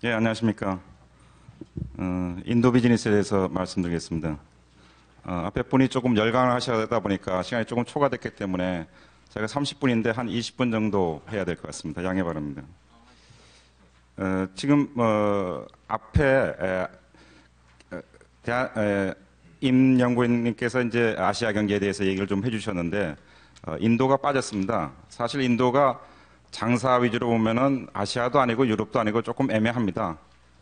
예, 안녕하십니까. 인도 비즈니스에 대해서 말씀드리겠습니다. 앞에 분이 조금 열강을 하셔다 보니까 시간이 조금 초과됐기 때문에 제가 30분인데 한 20분 정도 해야 될 것 같습니다. 양해 바랍니다. 지금 앞에 임 연구원님께서 이제 아시아 경제에 대해서 얘기를 좀 해주셨는데 인도가 빠졌습니다. 사실 인도가 장사 위주로 보면은 아시아도 아니고 유럽도 아니고 조금 애매합니다.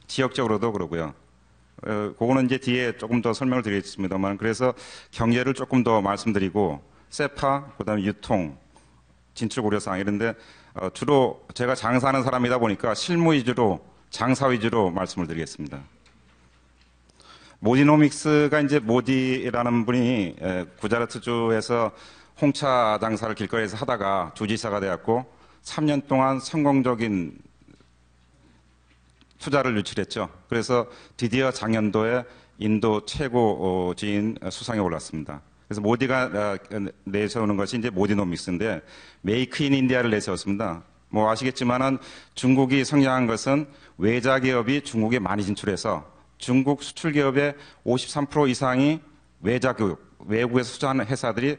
지역적으로도 그러고요. 그거는 이제 뒤에 조금 더 설명을 드리겠습니다만, 그래서 경제를 조금 더 말씀드리고 세파, 그다음에 유통, 진출 고려사항 이런데 주로 제가 장사하는 사람이다 보니까 실무 위주로 장사 위주로 말씀을 드리겠습니다. 모디노믹스가 이제 모디라는 분이 구자라트주에서 홍차 장사를 길거리에서 하다가 주지사가 되었고 3년 동안 성공적인 투자를 유치했죠. 그래서 드디어 작년도에 인도 최고지인 수상에 올랐습니다. 그래서 모디가 내세우는 것이 이제 모디노믹스인데 메이크 인 인디아를 내세웠습니다. 뭐 아시겠지만은 중국이 성장한 것은 외자 기업이 중국에 많이 진출해서 중국 수출 기업의 53% 이상이 외자 기업, 외국에서 수출하는 회사들이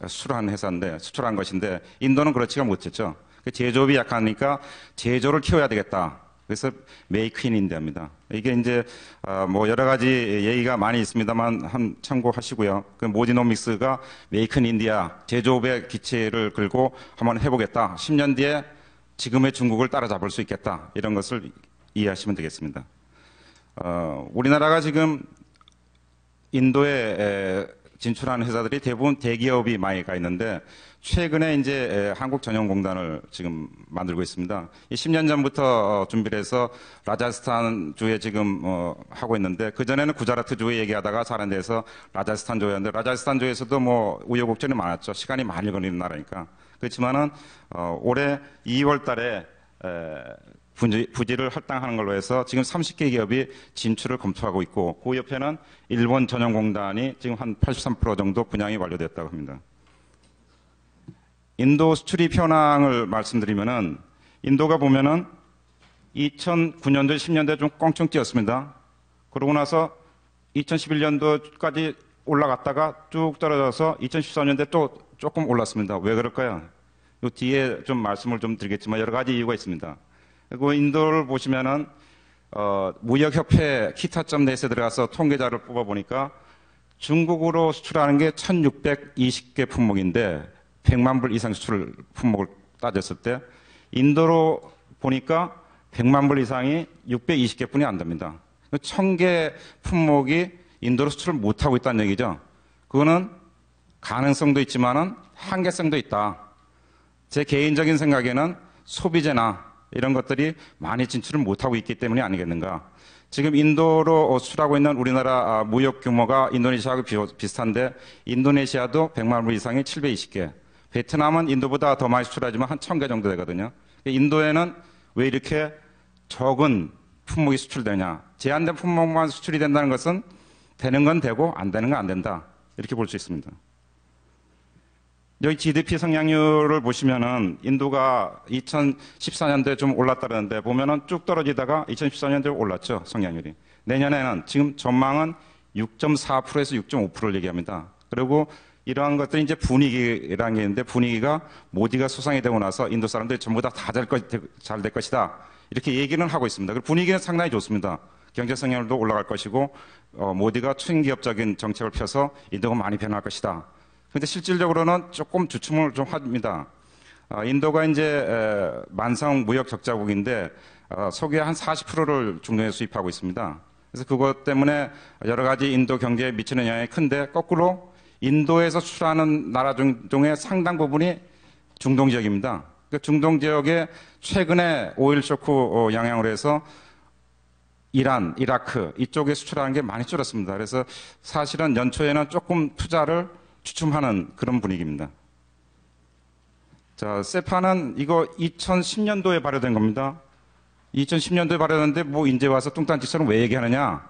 수출한 것인데 인도는 그렇지가 못했죠. 제조업이 약하니까 제조를 키워야 되겠다. 그래서 메이크 인 인디아입니다. 이게 이제 뭐 여러 가지 얘기가 많이 있습니다만 한 참고하시고요. 그 모디노믹스가 메이크 인 인디아 제조업의 기체를 걸고 한번 해보겠다. 10년 뒤에 지금의 중국을 따라잡을 수 있겠다. 이런 것을 이해하시면 되겠습니다. 우리나라가 지금 인도에 진출하는 회사들이 대부분 대기업이 많이 가 있는데 최근에 이제 한국전용공단을 지금 만들고 있습니다. 10년 전부터 준비를 해서 라자스탄 주에 지금 하고 있는데 그전에는 구자라트 주에 얘기하다가 잘안 돼서 라자스탄 주였는데 라자스탄 주에서도 뭐 우여곡절이 많았죠. 시간이 많이 걸리는 나라니까. 그렇지만은 올해 2월 달에 부지를 할당하는 걸로 해서 지금 30개 기업이 진출을 검토하고 있고 그 옆에는 일본 전용공단이 지금 한 83% 정도 분양이 완료됐다고 합니다. 인도 수출입 현황을 말씀드리면은 인도가 보면은 2009년도, 10년도에 좀 껑충 뛰었습니다. 그러고 나서 2011년도까지 올라갔다가 쭉 떨어져서 2014년도에 또 조금 올랐습니다. 왜 그럴까요? 이 뒤에 좀 말씀을 좀 드리겠지만 여러 가지 이유가 있습니다. 그리고 인도를 보시면은 무역협회 키타.net에 들어가서 통계자를 뽑아보니까 중국으로 수출하는 게 1620개 품목인데 100만 불 이상 수출 품목을 따졌을 때 인도로 보니까 100만 불 이상이 620개 뿐이 안 됩니다. 1000개 품목이 인도로 수출을 못하고 있다는 얘기죠. 그거는 가능성도 있지만은 한계성도 있다. 제 개인적인 생각에는 소비재나 이런 것들이 많이 진출을 못하고 있기 때문이 아니겠는가. 지금 인도로 수출하고 있는 우리나라 무역 규모가 인도네시아하고 비슷한데 인도네시아도 100만 불 이상이 720개. 베트남은 인도보다 더 많이 수출하지만 한 1000개 정도 되거든요. 인도에는 왜 이렇게 적은 품목이 수출되냐. 제한된 품목만 수출이 된다는 것은 되는 건 되고 안 되는 건 안 된다. 이렇게 볼 수 있습니다. 여기 GDP 성장률을 보시면은 인도가 2014년도에 좀 올랐다는데 보면은 쭉 떨어지다가 2014년도에 올랐죠. 성장률이. 내년에는 지금 전망은 6.4%에서 6.5%를 얘기합니다. 그리고 이러한 것들이 이제 분위기라는 게 있는데 분위기가 모디가 수상이 되고 나서 인도 사람들이 전부 다 잘 될 것이다. 이렇게 얘기는 하고 있습니다. 그리고 분위기는 상당히 좋습니다. 경제 성장률도 올라갈 것이고 모디가 친기업적인 정책을 펴서 인도가 많이 변할 것이다. 근데 실질적으로는 조금 주춤을 좀 합니다. 인도가 이제 만성 무역 적자국인데 석유의 한 40%를 중동에 수입하고 있습니다. 그래서 그것 때문에 여러 가지 인도 경제에 미치는 영향이 큰데 거꾸로 인도에서 수출하는 나라 중에 상당 부분이 중동 지역입니다. 그러니까 중동 지역에 최근에 오일 쇼크 영향으로 해서 이란, 이라크 이쪽에 수출하는 게 많이 줄었습니다. 그래서 사실은 연초에는 조금 투자를 추춤하는 그런 분위기입니다. 자, 세파는 이거 2010년도에 발효된 겁니다. 2010년도에 발효됐는데 뭐 이제 와서 뚱딴짓처럼 왜 얘기하느냐?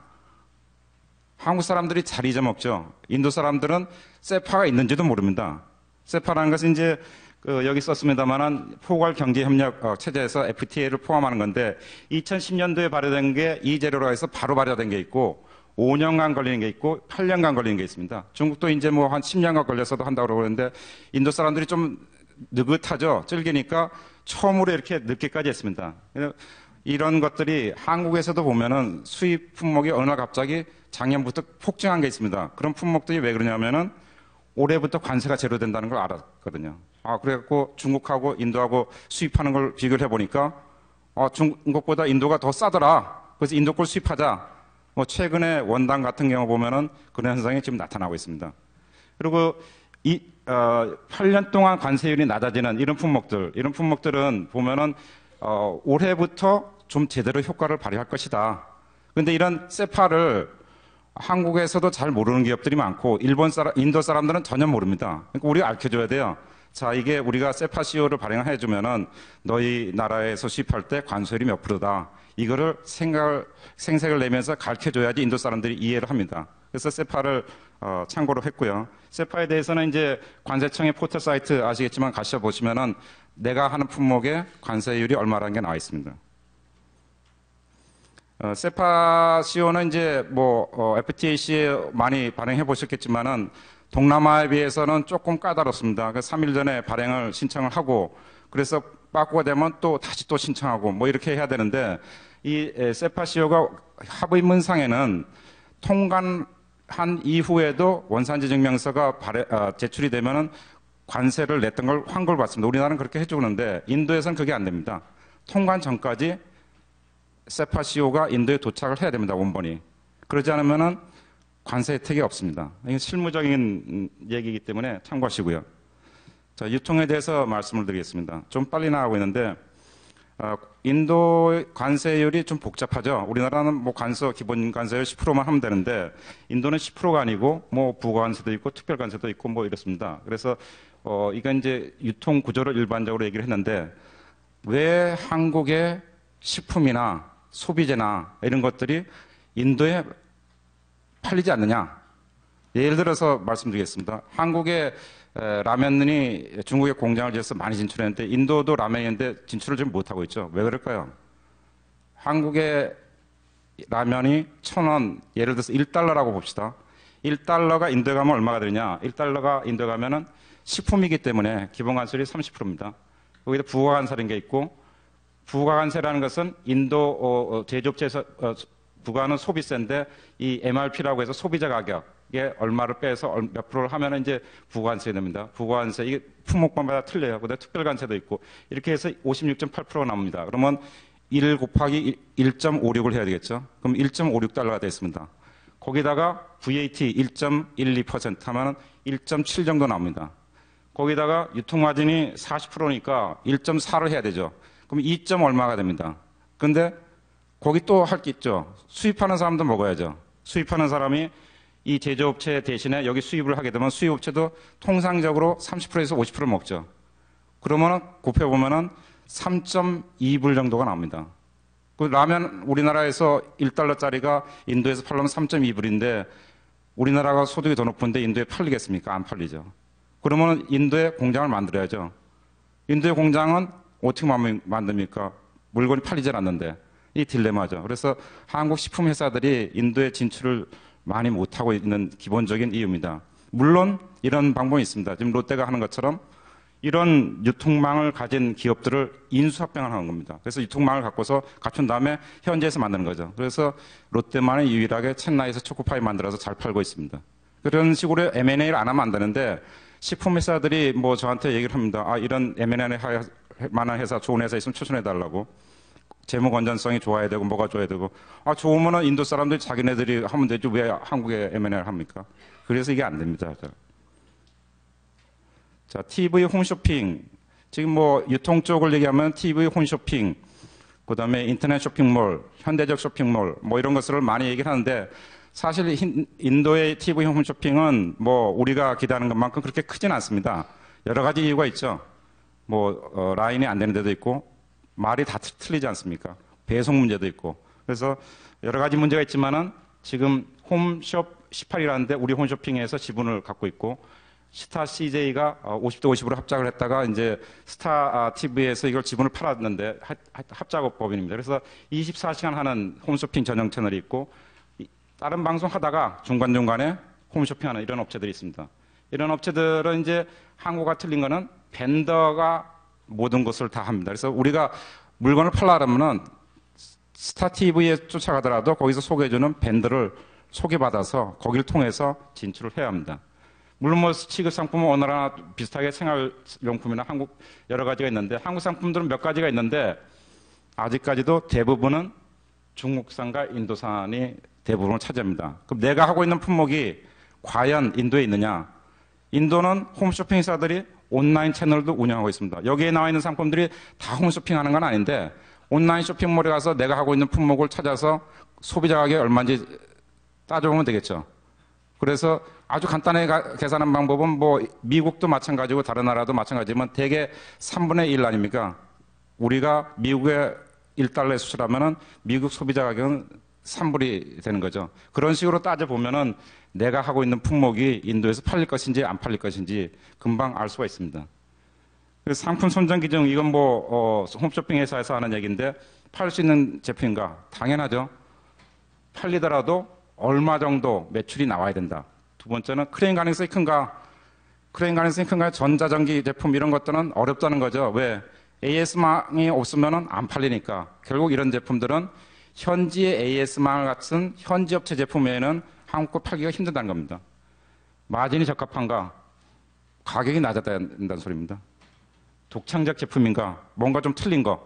한국 사람들이 잘 잊어먹죠. 인도 사람들은 세파가 있는지도 모릅니다. 세파라는 것은 이제 여기 썼습니다만은 포괄 경제 협력 체제에서 FTA를 포함하는 건데 2010년도에 발효된 게 이재료로 해서 바로 발효된 게 있고 5년간 걸리는 게 있고 8년간 걸리는 게 있습니다. 중국도 이제 뭐 한 10년간 걸려서도 한다고 그러는데 인도 사람들이 좀 느긋하죠. 찔기니까 처음으로 이렇게 늦게까지 했습니다. 이런 것들이 한국에서도 보면은 수입 품목이 어느 날 갑자기 작년부터 폭증한 게 있습니다. 그런 품목들이 왜 그러냐면은 올해부터 관세가 제로된다는 걸 알았거든요. 그래갖고 중국하고 인도하고 수입하는 걸 비교를 해보니까 중국보다 인도가 더 싸더라. 그래서 인도 걸 수입하자. 뭐 최근에 원당 같은 경우 보면은 그런 현상이 지금 나타나고 있습니다. 그리고 8년 동안 관세율이 낮아지는 이런 품목들은 보면은 올해부터 좀 제대로 효과를 발휘할 것이다. 그런데 이런 세파를 한국에서도 잘 모르는 기업들이 많고 인도 사람들은 전혀 모릅니다. 그러니까 우리가 알려줘야 돼요. 자, 이게 우리가 세파 CO를 발행해 주면은 너희 나라에서 수입할 때 관세율이 몇 프로다. 이거를 생색을 내면서 가르쳐줘야지 인도 사람들이 이해를 합니다. 그래서 세파를 참고로 했고요. 세파에 대해서는 이제 관세청의 포털 사이트 아시겠지만 가셔 보시면은 내가 하는 품목의 관세율이 얼마라는 게 나와 있습니다. 세파 CO는 이제 FTAC에 많이 발행해 보셨겠지만은 동남아에 비해서는 조금 까다롭습니다. 3일 전에 발행을 신청을 하고 그래서 빠꾸가 되면 또 다시 또 신청하고 뭐 이렇게 해야 되는데 이 세파 CO가 합의문상에는 통관한 이후에도 원산지 증명서가 제출이 되면은 관세를 냈던 걸 환급을 받습니다. 우리나라는 그렇게 해주는데 인도에서는 그게 안 됩니다. 통관 전까지 세파 CO가 인도에 도착을 해야 됩니다. 원본이. 그러지 않으면은 관세 혜택이 없습니다. 이건 실무적인 얘기이기 때문에 참고하시고요. 자, 유통에 대해서 말씀을 드리겠습니다. 좀 빨리 나가고 있는데 인도 관세율이 좀 복잡하죠. 우리나라는 뭐 기본 관세율 10%만 하면 되는데 인도는 10%가 아니고 뭐 부가관세도 있고 특별관세도 있고 뭐 이렇습니다. 그래서 이건 이제 유통 구조를 일반적으로 얘기를 했는데 왜 한국의 식품이나 소비재나 이런 것들이 인도에 팔리지 않느냐. 예를 들어서 말씀드리겠습니다. 한국의 라면이 중국에 공장을 지어서 많이 진출했는데 인도도 라면인데 진출을 좀 못하고 있죠. 왜 그럴까요? 한국의 라면이 1,000원, 예를 들어서 1달러라고 봅시다. 1달러가 인도에 가면 얼마가 되느냐? 1달러가 인도에 가면은 식품이기 때문에 기본관세율이 30%입니다. 거기다 부가관세라는 게 있고 부가관세라는 것은 인도 제조업체에서 부가는 소비세인데 이 MRP라고 해서 소비자 가격에 얼마를 빼서 몇 프로를 하면 이제 부가관세 됩니다. 부가관세 이게 품목마다 틀려요. 그다음에 특별관세도 있고 이렇게 해서 56.8%가 나옵니다. 그러면 1 곱하기 1.56을 해야 되겠죠. 그럼 1.56달러가 됐습니다. 거기다가 VAT 1.12% 하면 1.7 정도 나옵니다. 거기다가 유통마진이 40%니까 1.4를 해야 되죠. 그럼 2. 얼마가 됩니다. 근데 거기 또 할 게 있죠. 수입하는 사람도 먹어야죠. 수입하는 사람이 이 제조업체 대신에 여기 수입을 하게 되면 수입업체도 통상적으로 30%에서 50%를 먹죠. 그러면은 곱해보면은 3.2불 정도가 나옵니다. 그 라면 우리나라에서 1달러짜리가 인도에서 팔려면 3.2불인데 우리나라가 소득이 더 높은데 인도에 팔리겠습니까? 안 팔리죠. 그러면 인도에 공장을 만들어야죠. 인도의 공장은 어떻게 만듭니까? 물건이 팔리질 않는데 이 딜레마죠. 그래서 한국 식품 회사들이 인도에 진출을 많이 못하고 있는 기본적인 이유입니다. 물론 이런 방법이 있습니다. 지금 롯데가 하는 것처럼 이런 유통망을 가진 기업들을 인수합병을 하는 겁니다. 그래서 유통망을 갖춘 다음에 현지에서 만드는 거죠. 그래서 롯데만이 유일하게 첸나이에서 초코파이 만들어서 잘 팔고 있습니다. 그런 식으로 M&A를 안 하면 안 되는데 식품 회사들이 뭐 저한테 얘기를 합니다. 이런 M&A 할 만한 회사, 좋은 회사 있으면 추천해달라고. 재무 건전성이 좋아야 되고 뭐가 좋아야 되고 좋으면은 인도 사람들이 자기네들이 하면 되지 왜 한국에 M&A를 합니까? 그래서 이게 안 됩니다. 자, TV 홈쇼핑. 지금 뭐 유통 쪽을 얘기하면 TV 홈쇼핑, 그다음에 인터넷 쇼핑몰, 현대적 쇼핑몰 뭐 이런 것을 많이 얘기를 하는데 사실 인도의 TV 홈쇼핑은 뭐 우리가 기대하는 것만큼 그렇게 크진 않습니다. 여러 가지 이유가 있죠. 뭐 라인이 안 되는 데도 있고 말이 다 틀리지 않습니까? 배송 문제도 있고. 그래서 여러 가지 문제가 있지만은 지금 홈숍 18이라는데 우리 홈쇼핑에서 지분을 갖고 있고 스타 CJ가 50대 50으로 합작을 했다가 이제 스타 TV에서 이걸 지분을 팔았는데 합작업 법인입니다. 그래서 24시간 하는 홈쇼핑 전용 채널이 있고 다른 방송 하다가 중간중간에 홈쇼핑하는 이런 업체들이 있습니다. 이런 업체들은 이제 한국과 틀린 거는 벤더가 모든 것을 다 합니다. 그래서 우리가 물건을 팔려면은 스타 TV에 쫓아가더라도 거기서 소개해주는 벤더를 소개받아서 거기를 통해서 진출을 해야 합니다. 물론 뭐 취급 상품은 어느 나라나 비슷하게 생활용품이나 한국 여러 가지가 있는데 한국 상품들은 몇 가지가 있는데 아직까지도 대부분은 중국산과 인도산이 대부분을 차지합니다. 그럼 내가 하고 있는 품목이 과연 인도에 있느냐? 인도는 홈쇼핑 회사들이 온라인 채널도 운영하고 있습니다. 여기에 나와 있는 상품들이 다 홈쇼핑하는 건 아닌데 온라인 쇼핑몰에 가서 내가 하고 있는 품목을 찾아서 소비자 가격이 얼마인지 따져보면 되겠죠. 그래서 아주 간단하게 계산한 방법은 뭐 미국도 마찬가지고 다른 나라도 마찬가지지만 대개 3분의 1 아닙니까? 우리가 미국에 1달러에 수출하면은 미국 소비자 가격은 3불이 되는 거죠. 그런 식으로 따져보면은 내가 하고 있는 품목이 인도에서 팔릴 것인지 안 팔릴 것인지 금방 알 수가 있습니다. 그래서 상품 선정 기준, 이건 뭐, 홈쇼핑 회사에서 하는 얘기인데 팔 수 있는 제품인가? 당연하죠. 팔리더라도 얼마 정도 매출이 나와야 된다. 두 번째는 클레임 가능성이 큰가? 클레임 가능성이 큰가? 전자전기 제품 이런 것들은 어렵다는 거죠. 왜? AS망이 없으면 안 팔리니까. 결국 이런 제품들은 현지의 AS망 같은 현지 업체 제품 외에는 한국 거 팔기가 힘들다는 겁니다. 마진이 적합한가? 가격이 낮아야 된다는 소리입니다. 독창적 제품인가? 뭔가 좀 틀린 거.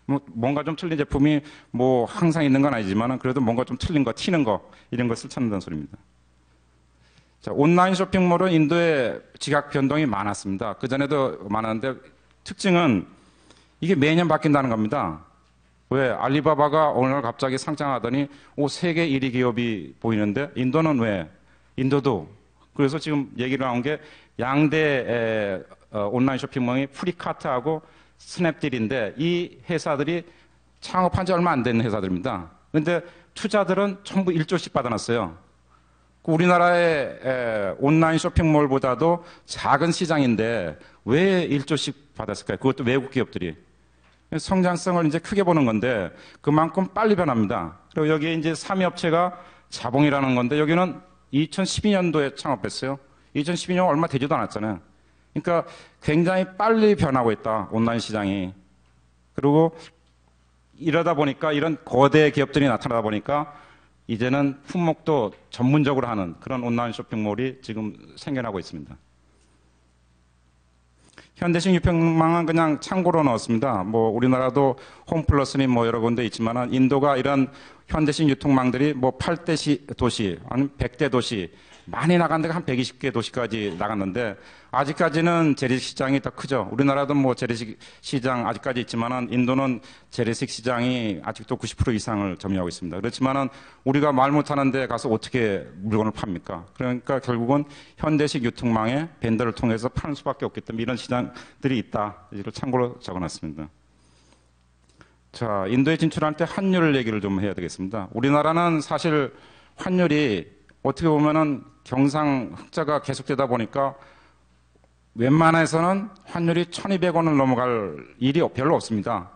뭔가 좀 틀린 제품이 뭐 항상 있는 건 아니지만 그래도 뭔가 좀 틀린 거, 튀는 거 이런 것을 찾는다는 소리입니다. 자, 온라인 쇼핑몰은 인도에 지각 변동이 많았습니다. 그전에도 많았는데 특징은 이게 매년 바뀐다는 겁니다. 왜? 알리바바가 오늘 갑자기 상장하더니 세계 1위 기업이 보이는데 인도는 왜? 인도도. 그래서 지금 얘기를 나온 게 양대 온라인 쇼핑몰이 프리카트하고 스냅딜인데 이 회사들이 창업한 지 얼마 안 된 회사들입니다. 그런데 투자들은 전부 1조씩 받아놨어요. 우리나라의 온라인 쇼핑몰보다도 작은 시장인데 왜 1조씩 받았을까요? 그것도 외국 기업들이. 성장성을 이제 크게 보는 건데 그만큼 빨리 변합니다. 그리고 여기에 이제 3위 업체가 자봉이라는 건데 여기는 2012년도에 창업했어요. 2012년 얼마 되지도 않았잖아요. 그러니까 굉장히 빨리 변하고 있다, 온라인 시장이. 그리고 이러다 보니까 이런 거대 기업들이 나타나다 보니까 이제는 품목도 전문적으로 하는 그런 온라인 쇼핑몰이 지금 생겨나고 있습니다. 현대식 유통망은 그냥 참고로 넣었습니다. 뭐 우리나라도 홈플러스니 뭐 여러 군데 있지만은 인도가 이런 현대식 유통망들이 뭐 8대 도시, 아니면 100대 도시, 많이 나간 데가 한 120개 도시까지 나갔는데 아직까지는 재래식 시장이 더 크죠. 우리나라도 뭐 재래식 시장 아직까지 있지만은 인도는 재래식 시장이 아직도 90% 이상을 점유하고 있습니다. 그렇지만은 우리가 말 못하는 데 가서 어떻게 물건을 팝니까? 그러니까 결국은 현대식 유통망의 벤더를 통해서 파는 수밖에 없기 때문에 이런 시장들이 있다. 이걸 참고로 적어놨습니다. 자, 인도에 진출할 때 환율 얘기를 좀 해야 되겠습니다. 우리나라는 사실 환율이 어떻게 보면은 경상 흑자가 계속되다 보니까 웬만해서는 환율이 1200원을 넘어갈 일이 별로 없습니다.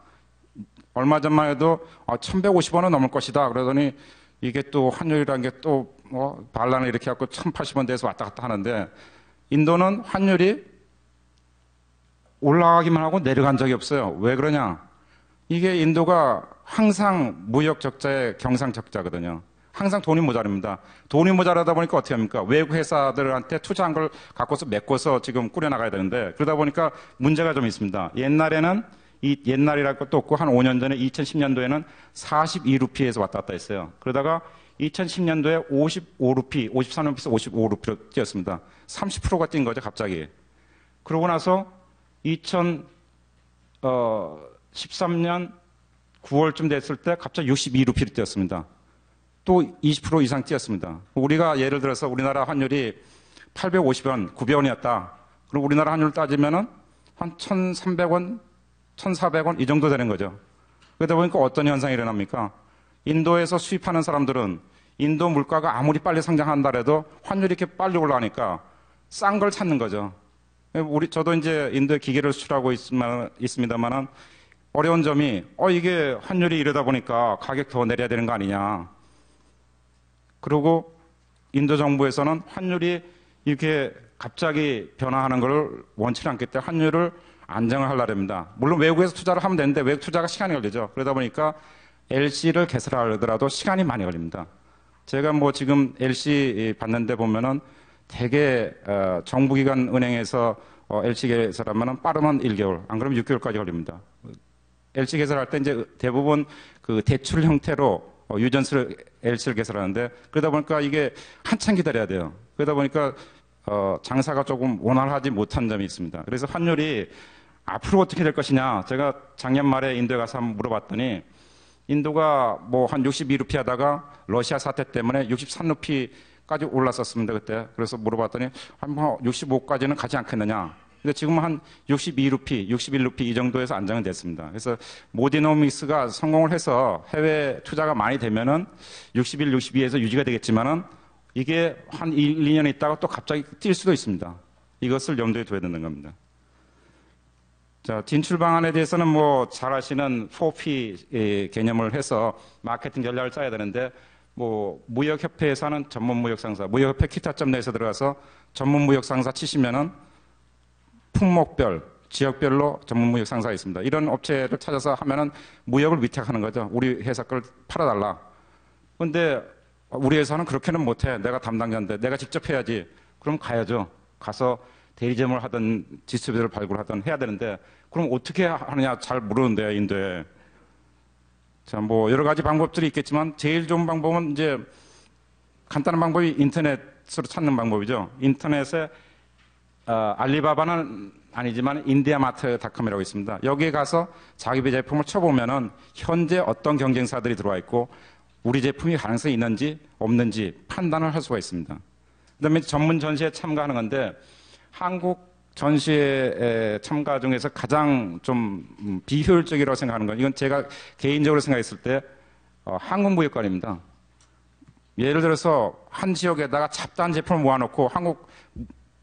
얼마 전만 해도 1150원은 넘을 것이다. 그러더니 이게 또 환율이라는 게 또 반란을 이렇게 갖고 1080원 돼서 왔다 갔다 하는데 인도는 환율이 올라가기만 하고 내려간 적이 없어요. 왜 그러냐? 이게 인도가 항상 무역 적자의 경상 적자거든요. 항상 돈이 모자랍니다. 돈이 모자라다 보니까 어떻게 합니까? 외국 회사들한테 투자한 걸 갖고서 메꿔서 지금 꾸려나가야 되는데 그러다 보니까 문제가 좀 있습니다. 옛날에는 이 옛날이랄 것도 없고 한 5년 전에 2010년도에는 42루피에서 왔다 갔다 했어요. 그러다가 2010년도에 55루피, 53루피에서 55루피로 뛰었습니다. 30%가 뛴 거죠, 갑자기. 그러고 나서 2013년 9월쯤 됐을 때 갑자기 62루피로 뛰었습니다. 또 20% 이상 뛰었습니다. 우리가 예를 들어서 우리나라 환율이 850원, 900원이었다. 그럼 우리나라 환율 따지면은 한 1,300원, 1,400원 이 정도 되는 거죠. 그러다 보니까 어떤 현상이 일어납니까? 인도에서 수입하는 사람들은 인도 물가가 아무리 빨리 상장한다 해도 환율이 이렇게 빨리 올라가니까 싼 걸 찾는 거죠. 저도 이제 인도에 기계를 수출하고 있습니다만은 어려운 점이, 이게 환율이 이러다 보니까 가격 더 내려야 되는 거 아니냐. 그리고 인도 정부에서는 환율이 이렇게 갑자기 변화하는 걸 원치 않기 때문에 환율을 안정을 하려고 합니다. 물론 외국에서 투자를 하면 되는데 외국 투자가 시간이 걸리죠. 그러다 보니까 LC를 개설하더라도 시간이 많이 걸립니다. 제가 뭐 지금 LC 받는데 보면은 대개 정부기관 은행에서 LC 개설하면은 빠르면 1개월, 안 그러면 6개월까지 걸립니다. LC 개설할 때 이제 대부분 그 대출 형태로 유전스를 LC를 개설하는데 그러다 보니까 이게 한참 기다려야 돼요. 그러다 보니까 장사가 조금 원활하지 못한 점이 있습니다. 그래서 환율이 앞으로 어떻게 될 것이냐. 제가 작년 말에 인도에 가서 한번 물어봤더니 인도가 뭐 한 62루피 하다가 러시아 사태 때문에 63루피까지 올랐었습니다. 그때. 그래서 물어봤더니 한 65까지는 가지 않겠느냐. 근데 지금은 한 62루피, 61루피 이 정도에서 안정이 됐습니다. 그래서 모디노믹스가 성공을 해서 해외 투자가 많이 되면은 61, 62에서 유지가 되겠지만은 이게 한 1, 2년 있다가 또 갑자기 뛸 수도 있습니다. 이것을 염두에 둬야 되는 겁니다. 자, 진출 방안에 대해서는 뭐 잘 아시는 4P 개념을 해서 마케팅 전략을 짜야 되는데 뭐 무역협회에서 하는 전문 무역상사, 무역협회 키타.net에서 들어가서 전문 무역상사 치시면은 품목별, 지역별로 전문 무역 상사가 있습니다. 이런 업체를 찾아서 하면은 무역을 위탁하는 거죠. 우리 회사 걸 팔아달라. 근데 우리 회사는 그렇게는 못해. 내가 담당자인데 내가 직접 해야지. 그럼 가야죠. 가서 대리점을 하든 디스트리뷰터를 발굴하든 해야 되는데 그럼 어떻게 하느냐 잘 모르는데 인도에. 자, 뭐 여러 가지 방법들이 있겠지만 제일 좋은 방법은 이제 간단한 방법이 인터넷으로 찾는 방법이죠. 인터넷에 알리바바는 아니지만 인디아마트닷컴이라고 있습니다. 여기에 가서 자기 제품을 쳐보면은 현재 어떤 경쟁사들이 들어와 있고 우리 제품이 가능성이 있는지 없는지 판단을 할 수가 있습니다. 그다음에 전문 전시에 참가하는 건데 한국 전시회 참가 중에서 가장 좀 비효율적이라고 생각하는 건 이건 제가 개인적으로 생각했을 때 한국무역관입니다. 예를 들어서 한 지역에다가 잡다한 제품을 모아놓고 한국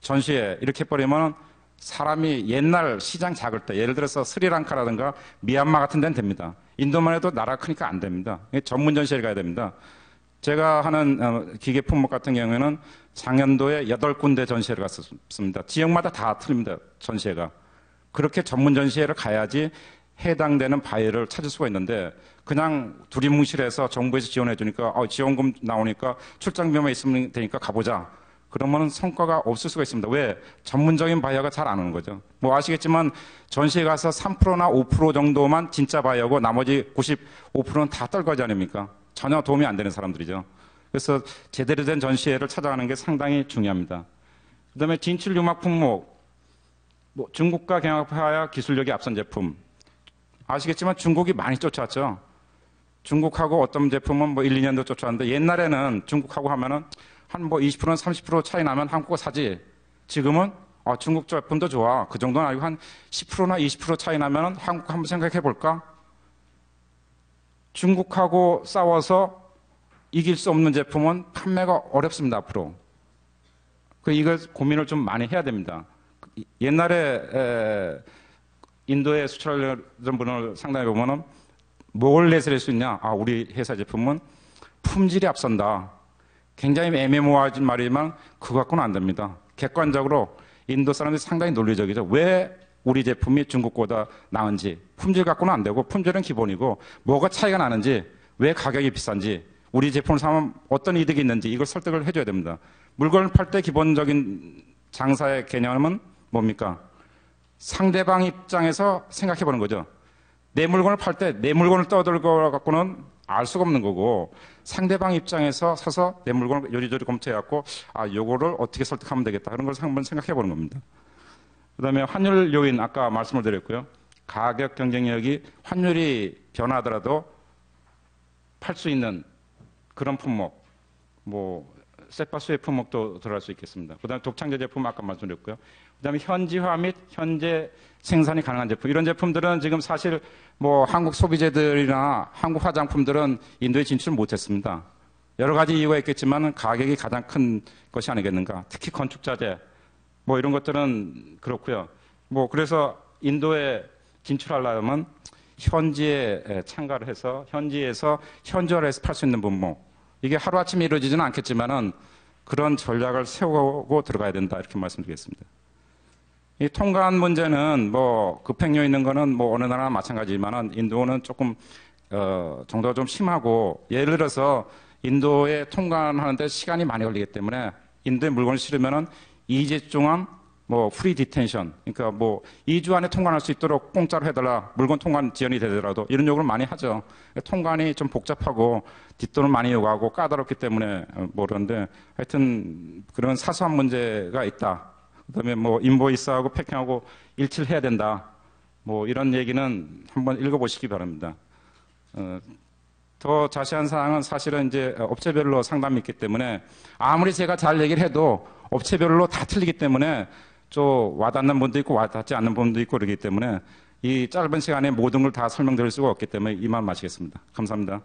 전시회 이렇게 해버리면 사람이 옛날 시장 작을 때 예를 들어서 스리랑카라든가 미얀마 같은 데는 됩니다. 인도만 해도 나라 크니까 안 됩니다. 전문 전시회를 가야 됩니다. 제가 하는 기계 품목 같은 경우에는 작년도에 8군데 전시회를 갔었습니다. 지역마다 다 틀립니다. 전시회가. 그렇게 전문 전시회를 가야지 해당되는 바이어를 찾을 수가 있는데 그냥 두리뭉실해서 정부에서 지원해 주니까 지원금 나오니까 출장 비용만 있으면 되니까 가보자. 그러면 성과가 없을 수가 있습니다. 왜? 전문적인 바이어가 잘 안 오는 거죠. 뭐 아시겠지만 전시회 가서 3%나 5% 정도만 진짜 바이어고 나머지 95%는 다 떨거지 아닙니까? 전혀 도움이 안 되는 사람들이죠. 그래서 제대로 된 전시회를 찾아가는 게 상당히 중요합니다. 그다음에 진출 유막 품목, 뭐 중국과 경합하여 기술력이 앞선 제품. 아시겠지만 중국이 많이 쫓아왔죠. 중국하고 어떤 제품은 뭐 1, 2년도 쫓아왔는데 옛날에는 중국하고 하면은 한 뭐 20%는 30% 차이 나면 한국 거 사지. 지금은 중국 제품도 좋아. 그 정도는 아니고 한 10%나 20% 차이 나면 한국 한번 생각해 볼까? 중국하고 싸워서 이길 수 없는 제품은 판매가 어렵습니다, 앞으로. 이거 고민을 좀 많이 해야 됩니다. 옛날에 인도에 수출하려는 분을 상담해 보면은 뭘 내세울 수 있냐? 우리 회사 제품은 품질이 앞선다. 굉장히 애매모호하진 말이지만 그거 갖고는 안 됩니다. 객관적으로 인도 사람들이 상당히 논리적이죠. 왜 우리 제품이 중국보다 나은지. 품질 갖고는 안 되고 품질은 기본이고 뭐가 차이가 나는지 왜 가격이 비싼지 우리 제품을 사면 어떤 이득이 있는지 이걸 설득을 해줘야 됩니다. 물건을 팔 때 기본적인 장사의 개념은 뭡니까? 상대방 입장에서 생각해 보는 거죠. 내 물건을 팔 때 내 물건을 떠들 거 갖고는 알 수가 없는 거고 상대방 입장에서 서서 내 물건을 요리조리 검토해갖고 요거를 어떻게 설득하면 되겠다 그런 걸 한번 생각해 보는 겁니다. 그 다음에 환율 요인 아까 말씀을 드렸고요. 가격 경쟁력이 환율이 변하더라도 팔 수 있는 그런 품목 뭐 세파수의 품목도 들어갈 수 있겠습니다. 그 다음에 독창제 제품 아까 말씀드렸고요. 그 다음에 현지화 및 현재 생산이 가능한 제품. 이런 제품들은 지금 사실 뭐 한국 소비재들이나 한국 화장품들은 인도에 진출을 못했습니다. 여러 가지 이유가 있겠지만 가격이 가장 큰 것이 아니겠는가. 특히 건축자재. 뭐 이런 것들은 그렇고요. 뭐 그래서 인도에 진출하려면 현지에 참가를 해서 현지에서 현지화해서 팔 수 있는 분모, 이게 하루아침에 이루어지지는 않겠지만은 그런 전략을 세우고 들어가야 된다, 이렇게 말씀드리겠습니다. 이 통관 문제는 뭐 급행료 있는 거는 뭐 어느 나라나 마찬가지지만은 인도는 조금 정도가 좀 심하고, 예를 들어서 인도에 통관하는데 시간이 많이 걸리기 때문에 인도에 물건을 실으면은 2주 동안 뭐 프리 디텐션, 그러니까 뭐 2주 안에 통관할 수 있도록 공짜로 해달라, 물건 통관 지연이 되더라도, 이런 요구를 많이 하죠. 통관이 좀 복잡하고 뒷돈을 많이 요구하고 까다롭기 때문에 모르는데, 하여튼 그런 사소한 문제가 있다. 그다음에 뭐 인보이스하고 패킹하고 일치를 해야 된다. 뭐 이런 얘기는 한번 읽어보시기 바랍니다. 더 자세한 사항은 사실은 이제 업체별로 상담이 있기 때문에, 아무리 제가 잘 얘기를 해도 업체별로 다 틀리기 때문에 좀 와닿는 분도 있고 와닿지 않는 분도 있고 그러기 때문에 이 짧은 시간에 모든 걸 다 설명드릴 수가 없기 때문에 이만 마치겠습니다. 감사합니다.